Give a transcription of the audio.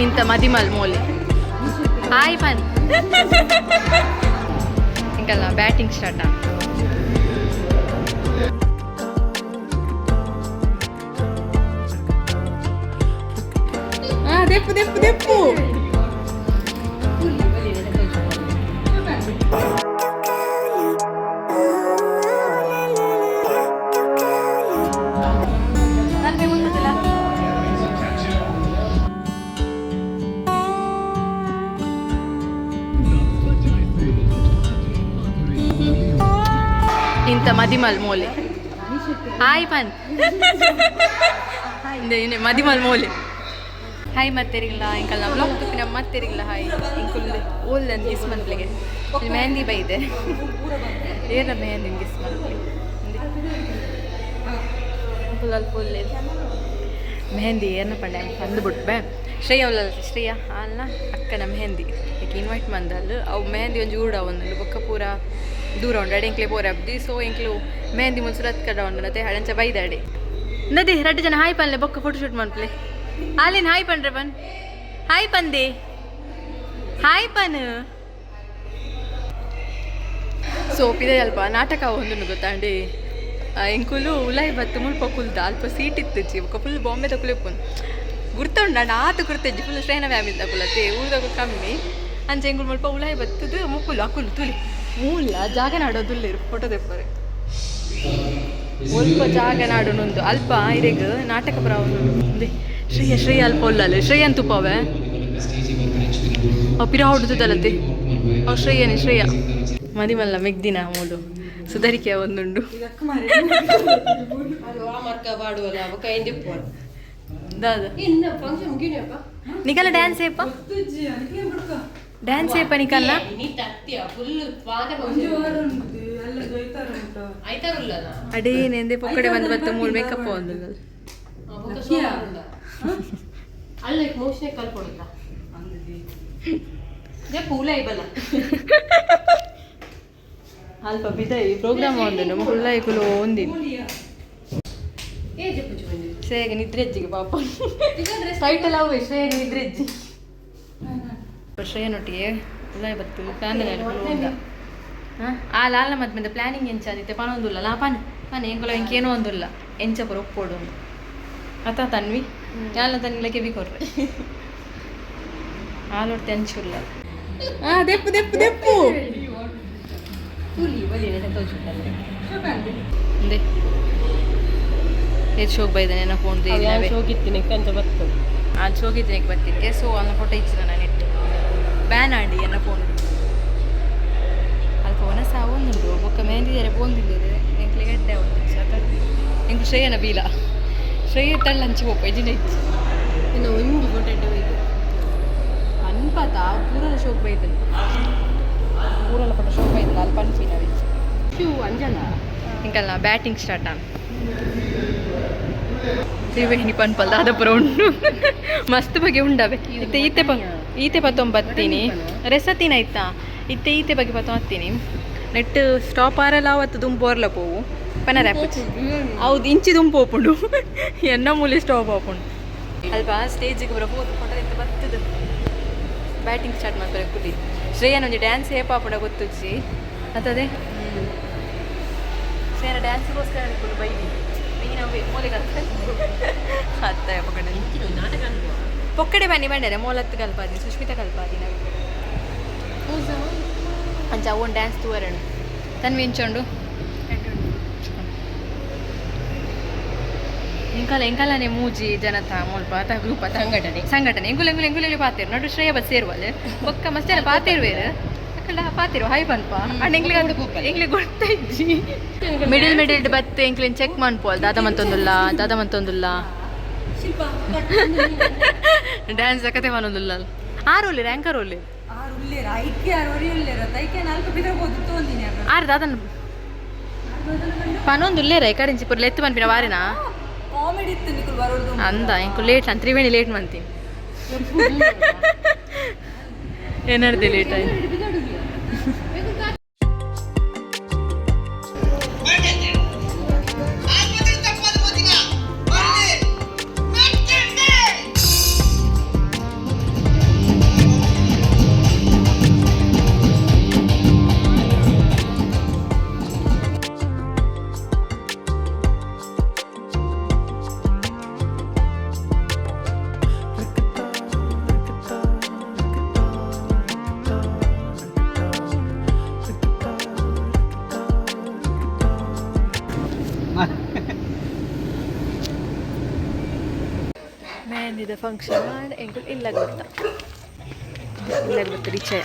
ఇంత మది మల్మోలే హాయ్ పన్ ఇంకా బ్యాటింగ్ స్టార్ట్ దెప్పు దెప్పు దెప్పు ఇంత మది మల్మోలే హాయ్ ಪನ್ ಮದಿ ಮಲ್ಮೋಲೆ ಹಾಯ್ ಮತ್ತೇರಿಗಿಲ್ಲ ಇಂಕಲ್ ನಾವು ಬ್ಲಾಗ್ ತುಪ್ಪಿನ ಮತ್ತೇರಿಗಿಲ್ಲ ಹಾಯ್ ಇಂಕುಲ್ ಓಲ್ ಅಂದ್ ಗಿಸ್ ಮನ್ಪ್ಲಿಗೆ ಇಲ್ಲಿ ಮೆಹಂದಿ ಬೈದೆ ಏನ ಮೆಹಂದಿ ಗಿಸ್ ಮನ್ಪ್ಲಿ ಫುಲ್ ಅಲ್ಲಿ ಫುಲ್ ಮೆಹಂದಿ ಏನ ಪಂಡೆ ಅಂದ್ಬಿಟ್ಬೆ ಶ್ರೇಯ ಅವಲ್ಲ ಶ್ರೇಯ ಅಲ್ಲ ಅಕ್ಕನ ಮೆಹಂದಿ ಯಾಕೆ ಇನ್ವೈಟ್ ಮಂದಲ್ ಅವು ಮೆಹಂದಿ ಒಂದು ಊಡ ಒಂದು ಬೊಕ್ಕ ಪೂರ ದೂರ ಉಂಡಾಡಿ ಎಂಕ್ಲೆ ಪೋರ ಅಬ್ದಿ ಸೊ ಎಂಕ್ಲು ಮೆಹಂದಿ ಮುನ್ಸುರತ್ ಕಡ ಉಂಡನತೆ ಹಳಂಚ ಬೈದಾಡಿ ನದಿ 2 ಜನ ಹಾಯ್ ಪನ್ಲೆ ಬೊಕ್ಕ ಫೋಟೋ ಶೂಟ್ ಮನ್ಪ್ಲೆ ಆಲಿನ್ ಹಾಯ್ ಪನ್ರೆ ಬನ್ ಹಾಯ್ ಪಂದೆ ಹಾಯ್ ಪನ್ ಸೊ ಪಿದೆ ಅಲ್ಪ ನಾಟಕ ಒಂದು ಗೊತ್ತಾಂಡಿ ಎಂಕುಲು ಉಲಾಯಿ ಬತ್ತು ಮುಲ್ಪ ಕುಲ್ದ ಅಲ್ಪ ಸೀಟ್ ಇತ್ತಜ್ಜಿ ಬೊಕ್ಕ ಫುಲ್ ಬಾಂಬೆ ತಕೊಲಿಪ್ಪುನ್ ಗುರ್ತುಂಡ ಆತು ಗುರ್ತಜ್ಜಿ ಫುಲ್ ಶ್ರೇನ ಫ್ಯಾಮಿಲಿ ತಗೊಳತ್ತೆ ಊರ್ದಾಗ ಕಮ್ಮಿ ಅಂಚೆ ಎಂಕುಲು ಮುಲ್ಪ ಉಲಾಯಿ ಬತ್ತದು ಮುಕ್ಕುಲು ಅಕುಲು ತುಲಿ ಮೂಲ ಜಾಗ ನಾಡೋದುಲ್ಲಿರು ಫೋಟೋ ತೆಪ್ಪರೆ ಸ್ವಲ್ಪ ಜಾಗ ನಾಡೋನೊಂದು ಅಲ್ಪ ಇರೆಗ್ ನಾಟಕ ಪರ ಒಂದು ಶ್ರೇಯ ಅಲ್ಪ ಒಲ್ಲಲ್ಲ ಶ್ರೇಯ ಅಂತುಪ್ಪವೆ ಅವು ಪಿರ ಹೊಡ್ದುದಲ್ಲತ್ತೆ ಅವು ಶ್ರೇಯ ಮದಿಮಲ್ಲ ಮೆಗ್ದಿನ ಮೂಲು ಸುಧಾರಿಕೆ ಒಂದುಂಡು ನಿಕಲ್ಲ ಡ್ಯಾನ್ಸ್ ಏಪ ಡ್ಯಾನ್ಸ್ ಏಪ ನಿಕಲ್ಲ ಅಡೇನೆಂದೆ ಪೊಕ್ಕಡೆ ಬಂದು ಬತ್ತ ಮೂರು ಮೇಕಪ್ ಒಂದು ಅಲ್ಪ ಬಿದೈ ಪ್ರೋಗ್ರಾಮ್ ಒಂದು ಮುಳ್ಳಾಯಿ ಕುಲು ಒಂದಿನ ಶ್ರೇಯಗ ನಿದ್ರೆಜ್ಜಿಗೆ ಪಾಪ ಟೈಟಲ್ ಅವು ಶ್ರೇಯಗ ನಿದ್ರೆಜ್ಜಿ ಶ್ರೇಯನೊಟ್ಟಿಗೆ ಉಳ್ಳಾಯಿ ಬತ್ತು ಪ್ಲಾನ್ ಆ ಲಾಲ ಮತ್ತೆ ಮತ್ತೆ ಪ್ಲಾನಿಂಗ್ ಎಂಚಾದಿತ್ತೆ ಪನೊಂದುಲ್ಲ ನಾ ಪನ್ ಎಂಕುಲ ಎಂಕೇನೋ ಒಂದುಲ್ಲ ಎಂಚ ಪರ ಒಪ್ಪೋಡು ಅತ ತನ್ವಿ ಯಾಲ ತನ್ನಿಲ್ಲ ಕೆವಿ ಕೊರ್ರೆ ಆಲೊಟ್ಟು ತೆಂಚುಲ್ಲ ದೆಪ್ಪು ದೆಪ್ಪು ದೆಪ್ಪು ಶೋಕ್ ಬೈದಾನೆ ನನ್ನ ಫೋನ್ ಶೋಕಿತ್ತೀನಿ ಕಂಚ ಬರ್ತದೆ ಅದು ಶೋಕಿದ್ದೀನಿ ಬರ್ತಿದ್ದೆ ಸೊ ಅನ್ನ ಫೋಟೋ ಇಚ್ಚಿದ ನಾನು ಇಟ್ಟು ಬ್ಯಾನ್ ಆಡಿ ಎನ್ನ ಫೋನ್ ಅಲ್ಲಿ ಫೋನ ಸಾವೊಂದುಂಟು ಬೊಕ್ಕ ಮೆಹಂದಿದ್ದಾರೆ ಪೋಂದಿದ್ದಾರೆ ಎಂಕ್ಲೆ ಗಡ್ಡೆ ಒಂದು ಎಂಕು ಶ್ರೇಯನ ಬೀಲ ಶ್ರೇಯ ತಳ್ಳ ಹಂಚಿ ಹೋಪ ಇಜಿನ ಇಚ್ಚಿ ಇನ್ನು ಒಂದು ಫೋಟೋ ಇಟ್ಟು ಹೋಯ್ತು ಅನ್ಪತ ಪೂರಲ ಶೋಕ್ ಬೈದನು ಪೂರಲ ಫೋಟೋ ಶೋಕ್ ಬೈದಲ್ಲ ಅಲ್ಲಿ ಪನ್ಪಿನ ಶೂ ಅಂಜನ ಇಂಕಲ್ಲ ಬ್ಯಾಟಿಂಗ್ ಸ್ಟಾರ್ಟ್ ತ್ರಿವೇಣಿ ಪನ್ಪಲ್ದ ಅದ ಪುರ ಉಂಡು ಮಸ್ತ್ ಬಗೆ ಉಂಡವೆ ಈತೆ ಪತ್ತೊಂಬತ್ತೀನಿ ರೆಸತ್ತಿನ ಆಯ್ತಾ ಈತೆ ಬಗ್ಗೆ ಪತ್ತೊಂಬತ್ತೀನಿ ನೆಟ್ ಸ್ಟಾಪ್ ಆರಲ್ಲ ಅವತ್ತು ದುಂಪು ಓರ್ಲ ಪೋವು ಪನರ ಹೌದು ಇಂಚಿ ದುಂಪು ಓಪುಂಡು ಎನ್ನ ಮೂಲೆ ಸ್ಟಾಪ್ ಆಪುಂಡು ಅಲ್ವಾ ಸ್ಟೇಜಿಗೆ ಬರೋ ಹೋದು ಫೋಟೋ ಎಂತ ಬರ್ತದೆ ಬ್ಯಾಟಿಂಗ್ ಸ್ಟಾರ್ಟ್ ಮಾಡ್ತಾರೆ ಕುಡಿ ಶ್ರೇಯನ ಒಂಜಿ ಡ್ಯಾನ್ಸ್ ಹೇಪ ಆಪುಂಡ ಗೊತ್ತುಚ್ಚಿ ಅದೇ ಶ್ರೇಯನ ಡ್ಯಾನ್ಸ್ಗೋಸ್ಕರ ಅನ್ಕೊಂಡು ಬೈದಿ ಮೂಲೆಗೆ ಅತ್ತ ಪೊಕ್ಕಡೆ ಬನ್ನಿ ಬಂಡರೆ ಮೋಲತ್ತು ಕಲ್ಪಾದಿ ಸುಷ್ಮಿತಾ ಕಲ್ಪಾದಿ ನಾವು ಅಂಚ ಅವನ್ ಡ್ಯಾನ್ಸ್ ತೂವರಣ ತನ್ವಿ ಎಂಚೊಂಡು ಎಂಕಲನೆ ಮೂಜಿ ಜನತಾ ಮುಲ್ಪ ಅತ ಗ್ರೂಪ್ ಸಂಘಟನೆ ಎಂಗುಲೆಂಗುಲೆಂಗುಲೆ ಪಾತೇರು ನಡು ಶ್ರೇಯ ಬಸ್ ಸೇರುವಲ್ಲ ಒಕ್ಕ ಮಸ್ತ್ ಪಾತೇರುವೇರು ಅಕ್ಕಲ್ಲ ಪಾತಿರು ಹೈ ಪನ್ಪ ಅಂಡ್ ಎಂಗ್ಲಿಗೆ ಗೊತ್ತೈಜಿ ಮಿಡಿಲ್ ಬತ್ತು ಎಂಕ್ಲಿನ್ ಚೆಕ್ ಮಾಡ್ಪೋಲ್ ದಾದ ಮಂತೊಂದುಲ್ಲ ಡ್ಯಾನ್ಸ್ ಕತೆ ಮನೊಂದುಲ್ಲ ಆರು ಒಳ್ಳೆ ರ್ಯಾಂಕರ್ ಒಳ್ಳೆ ಆರು ದಾದನ್ ಪನೊಂದುಲ್ಲೇರ ಈ ಕಡೆ ಪುರ್ಲ ಎತ್ತು ಮನ್ಪಿನ ವಾರಿನ ಅಂದ ಇಂಕು ಲೇಟ್ ನಾನು ತ್ರಿವೇಣಿ ಲೇಟ್ ಮಂತೀನಿ ಏನಾರ್ದೆ ಲೇಟ್ ಆಯ್ತು ಮೆಹಂದಿದ ಫಂಕ್ಷನ್ ಮಾಡಿ ಎಂಕುಲು ಇಲ್ಲ ಗೊತ್ತ ಇಲ್ಲ ಗೊತ್ತು ರಿಚಯ